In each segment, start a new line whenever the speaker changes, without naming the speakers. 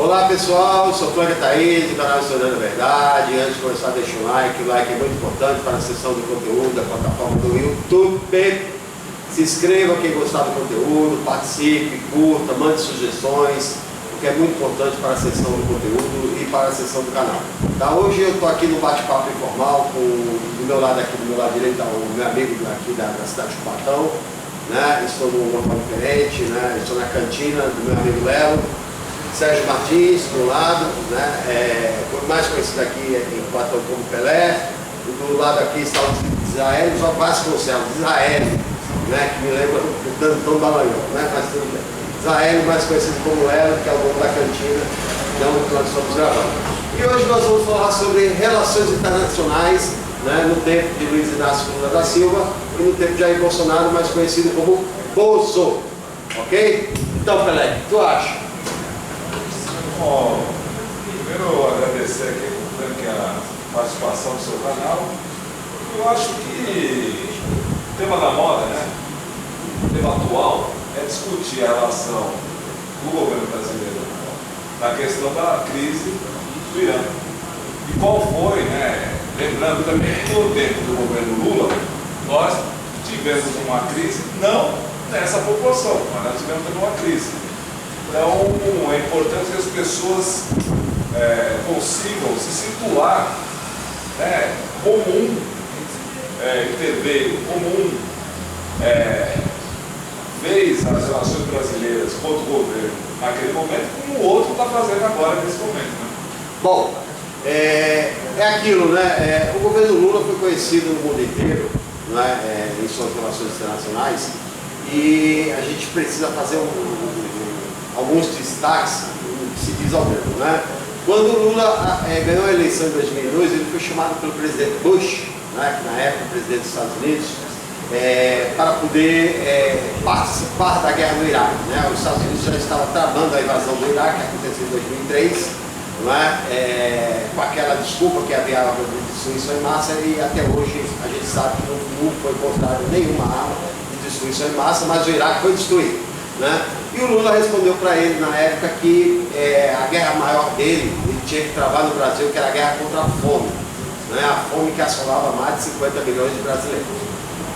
Olá pessoal, sou Cláudio Thaís, do canal Estudando a Verdade. Antes de começar, deixa um like, o like é muito importante para a sessão do conteúdo da plataforma do YouTube. Se inscreva quem gostar do conteúdo, participe, curta, mande sugestões, porque é muito importante para a sessão do conteúdo e para a sessão do canal. Tá? Hoje eu estou aqui no bate-papo informal com, do meu lado direito, o meu amigo aqui da cidade de Cubatão, né? Estou num local diferente, né? Estou na cantina do meu amigo Lelo. Sérgio Martins, do lado, né, mais conhecido aqui em Cubatão como Pelé. Do lado aqui está o Israel, só Vasconcelos, Israel, né, que me lembra o Dantão Dallagnol, né, mas tudo bem. Israel, mais conhecido como Lelo, que é o dono da cantina, onde nós estamos gravando. E hoje nós vamos falar sobre relações internacionais, né, no tempo de Luiz Inácio Lula da Silva e no tempo de Jair Bolsonaro, mais conhecido como Bolso. Ok? Então, Pelé, o que tu acha?
Bom, primeiro agradecer aqui a participação do seu canal. Eu acho que o tema da moda, né? O tema atual é discutir a relação do governo brasileiro na questão da crise do Irã. E qual foi, né? Lembrando também que no tempo do governo Lula, nós tivemos uma crise, não nessa proporção, mas nós tivemos também uma crise. Então, é importante que as pessoas consigam se situar, né, comum, entender, comum, fez as relações brasileiras contra o governo naquele momento, como o outro está fazendo agora nesse momento. Né?
Bom, é aquilo, né? O governo Lula foi conhecido no mundo inteiro, né, em suas relações internacionais, e a gente precisa fazer alguns destaques, que se diz ao menos, né? Quando o Lula ganhou a eleição em 2002, ele foi chamado pelo presidente Bush, né, que na época presidente dos Estados Unidos, para poder participar da guerra no Iraque, né? Os Estados Unidos já estavam tramando a invasão do Iraque, que aconteceu em 2003, né? Com aquela desculpa que havia arma de destruição em massa, e até hoje a gente sabe que não foi encontrada nenhuma arma de destruição em massa, mas o Iraque foi destruído, né? E o Lula respondeu para ele na época que a guerra maior dele, ele tinha que travar no Brasil, que era a guerra contra a fome, né? A fome que assolava mais de 50 milhões de brasileiros.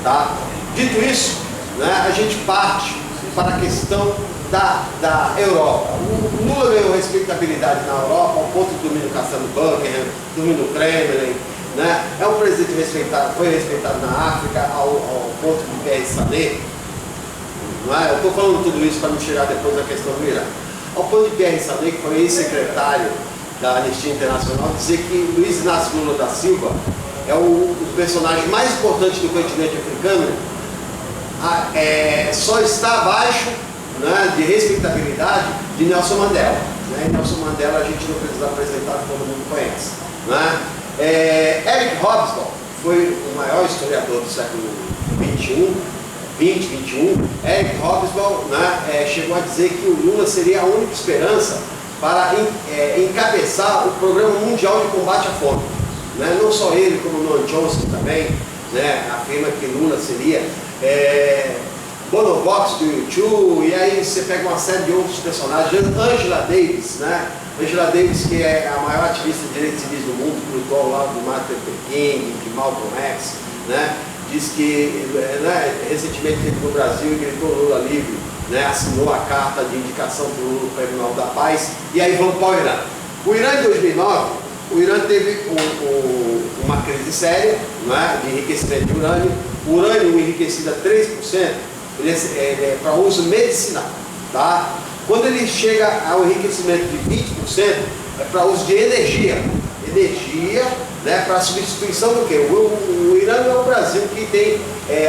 Tá? Dito isso, né, a gente parte para a questão da Europa. O Lula ganhou respeitabilidade na Europa, ao ponto de dormir no Castelo Buckingham, dormir no Kremlin, né? É um presidente respeitado, foi respeitado na África, ao ponto de Pierre Sané. Eu estou falando tudo isso para não chegar depois da questão do Irã. Ao ponto de Pierre Sané, que foi ex-secretário da Anistia Internacional, dizer que Luiz Inácio Lula da Silva é o personagem mais importante do continente africano, só está abaixo, né, de respeitabilidade de Nelson Mandela. Né? Nelson Mandela a gente não precisa apresentar, todo mundo conhece. Né? Eric Hobsbawm foi o maior historiador do século XXI. Eric Hobsbawm, né, chegou a dizer que o Lula seria a única esperança para encabeçar o Programa Mundial de Combate à Fome. Né? Não só ele, como Noam Chomsky também, né, afirma que Lula seria Bono Vox do YouTube, e aí você pega uma série de outros personagens, Angela Davis, né? Angela Davis, que é a maior ativista de direitos civis do mundo, que lutou ao lado do Martin Luther King, de Malcolm X, né? Diz que, né, recentemente teve no Brasil e gritou Lula livre, né? Assinou a carta de indicação para o Lula para o Prêmio Nobel da Paz, e aí vamos para o Irã. O Irã em 2009, o Irã teve uma crise séria, né, de enriquecimento de urânio. O urânio enriquecido a 3%, ele é para uso medicinal. Tá? Quando ele chega ao enriquecimento de 20%, é para uso de energia. Energia, né, para substituição do quê? O Irã não é o Brasil que tem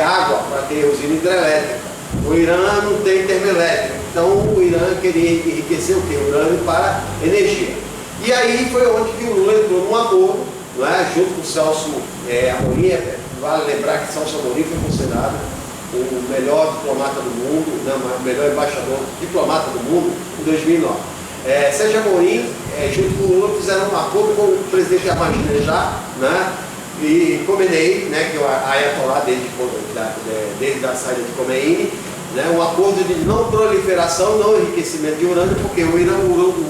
água para ter usina hidrelétrica. O Irã não tem termoelétrica. Então o Irã queria enriquecer o quê? O urânio para energia. E aí foi onde que o Lula entrou num acordo, né, junto com o Celso Amorim. Vale lembrar que Celso Amorim foi considerado o melhor diplomata do mundo, né, o melhor embaixador diplomata do mundo em 2009. Sérgio Amorim, junto com o Lula, fizeram um acordo com o presidente Ahmadinejad, né, e Khomeini, né, que é o ayatollah desde a saída de Khomeini, né, um acordo de não proliferação, não enriquecimento de urânio, porque o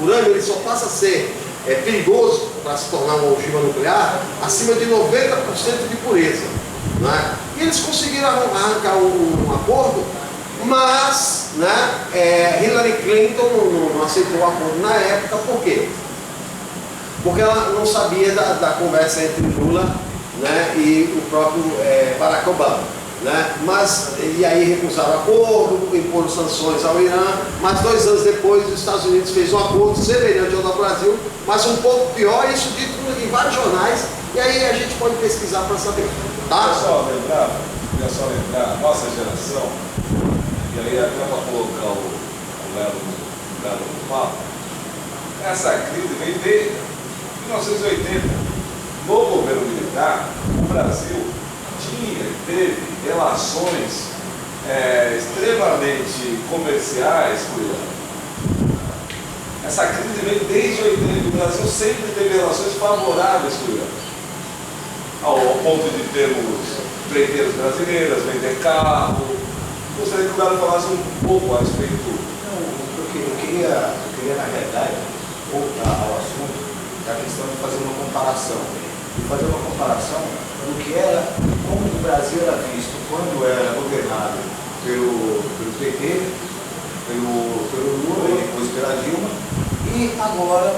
urânio ele só passa a ser perigoso para se tornar uma ogiva nuclear acima de 90% de pureza. Né? E eles conseguiram arrancar um acordo, mas né, Hillary Clinton não aceitou o acordo na época. Por quê? Porque ela não sabia da conversa entre Lula, né, e o próprio Barack Obama. Né? E aí recusaram o acordo, imporam sanções ao Irã, mas 2 anos depois os Estados Unidos fez um acordo semelhante ao do Brasil, mas um pouco pior, isso dito em vários jornais, e aí a gente pode pesquisar para saber. Tá?
Queria só lembrar, nossa geração, e aí até para colocar o Lelo no papo, essa crise vem de 1980. No governo militar, o Brasil teve relações extremamente comerciais com o Irã. Essa crise vem desde 80. O Brasil sempre teve relações favoráveis com o Irã, ao ponto de termos empreiteiras brasileiras, vender carro. Gostaria que o Galo falasse um pouco a respeito.
Eu queria na realidade voltar ao assunto da questão de fazer uma comparação. E fazer uma comparação do que era, como o Brasil era visto quando era governado pelo PT, pelo Lula e depois pela Dilma, e agora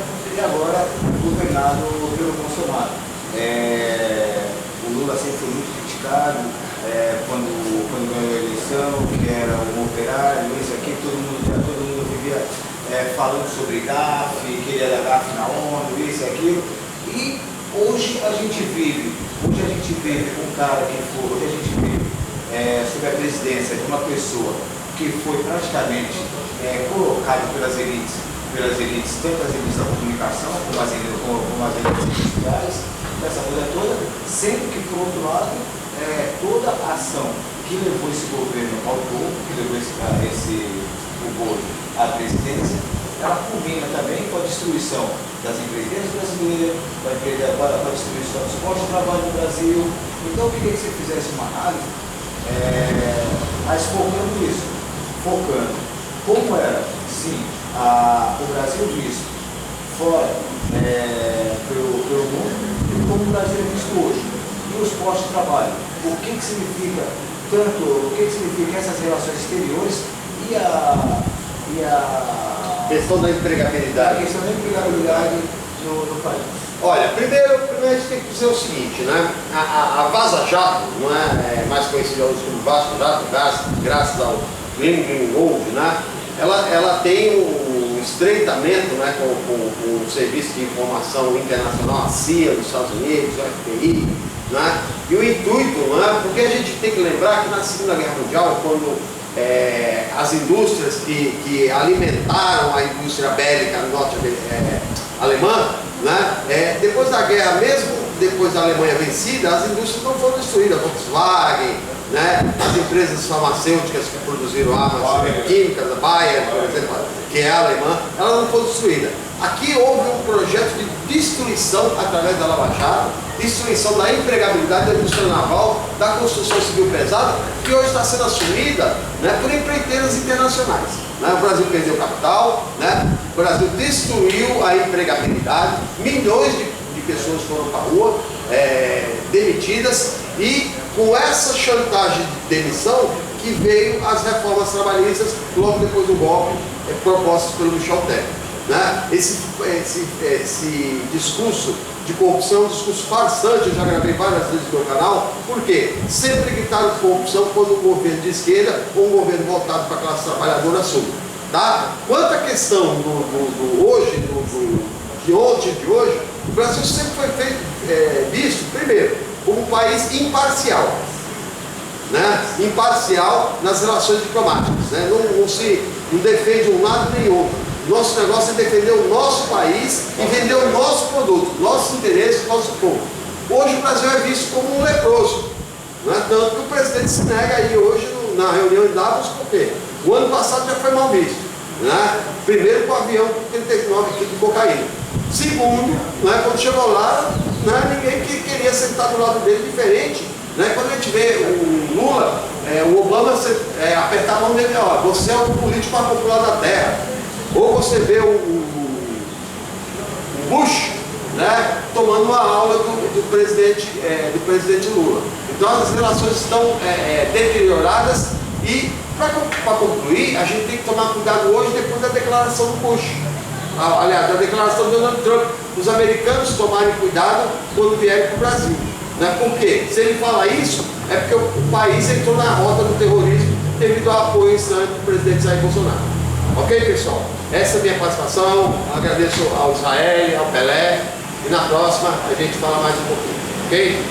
governado pelo Bolsonaro. O Lula sempre foi muito criticado quando ganhou a eleição, que era um operário, isso aqui, todo mundo vivia falando sobre GAF, que ele era GAF na ONU, isso e aquilo. E hoje a gente vive com um cara que foi, hoje a gente vive sob a presidência de uma pessoa que foi praticamente colocada pelas elites, tanto as elites da comunicação como as elites industriais, dessa coisa toda, sendo que, por outro lado, toda a ação que levou esse governo ao topo, que levou o governo à presidência, ela culmina também com a destruição das empresas brasileiras, com a destruição dos postos de trabalho no Brasil. Então, eu queria que você fizesse uma análise, mas focando como era, sim, o Brasil visto fora pelo mundo e como o Brasil é visto hoje. E os postos de trabalho, o que significa essas relações exteriores e a
questão da empregabilidade.
No país.
Olha, primeiro a gente tem que dizer o seguinte, né? A Vaza Jato, não é mais conhecida hoje como Vasco Jato, graças ao Grindelwald, né? Ela tem um estreitamento, né, com o Serviço de Informação Internacional, a CIA dos Estados Unidos, o FBI, né? E o intuito, não é? Porque a gente tem que lembrar que na Segunda Guerra Mundial, quando as indústrias que alimentaram a indústria bélica norte-alemã, né, depois da guerra, mesmo depois da Alemanha vencida, as indústrias não foram destruídas. Volkswagen, né, as empresas farmacêuticas que produziram armas químicas, a Bayer, por exemplo, que é alemã, ela não foi destruída. Aqui houve um projeto de destruição através da Lava Jato, destruição da empregabilidade da indústria naval, da construção civil pesada, que hoje está sendo assumida, né, por empreiteiras internacionais. Né? O Brasil perdeu capital, né? O Brasil destruiu a empregabilidade, milhões de pessoas foram para a rua, demitidas, e com essa chantagem de demissão que veio as reformas trabalhistas logo depois do golpe propostas pelo Michel Temer. Né? Esse discurso de corrupção é um discurso farsante, eu já gravei várias vezes no meu canal, porque sempre gritaram corrupção quando um governo de esquerda ou um governo voltado para a classe trabalhadora assume. Tá? Quanto à questão de ontem e de hoje, o Brasil sempre foi visto, primeiro, como um país imparcial. Né? Imparcial nas relações diplomáticas. Né? Não defende um lado nem outro. Nosso negócio é defender o nosso país e vender o nosso produto, nossos interesses, nosso povo. Hoje o Brasil é visto como um leproso. Né? Tanto que o presidente se nega aí hoje na reunião em Davos, porque o ano passado já foi mal visto. Né? Primeiro com o avião com 39 quilos de cocaína. Segundo, né, quando chegou lá, né, ninguém queria sentar do lado dele diferente, Né? Quando a gente vê o Lula, o Obama apertar a mão dele, ó, você é o político mais popular da terra. Ou você vê o Bush, né, tomando uma aula do presidente Lula. Então as relações estão deterioradas e, para concluir, a gente tem que tomar cuidado hoje depois da declaração do Bush. Aliás, da declaração do Donald Trump, os americanos tomarem cuidado quando vierem para o Brasil. Né? Por quê? Se ele fala isso, é porque o país entrou na rota do terrorismo devido ao apoio instante do presidente Jair Bolsonaro. Ok, pessoal? Essa é a minha participação. Agradeço ao Israel, ao Pelé, e na próxima a gente fala mais um pouquinho. Ok?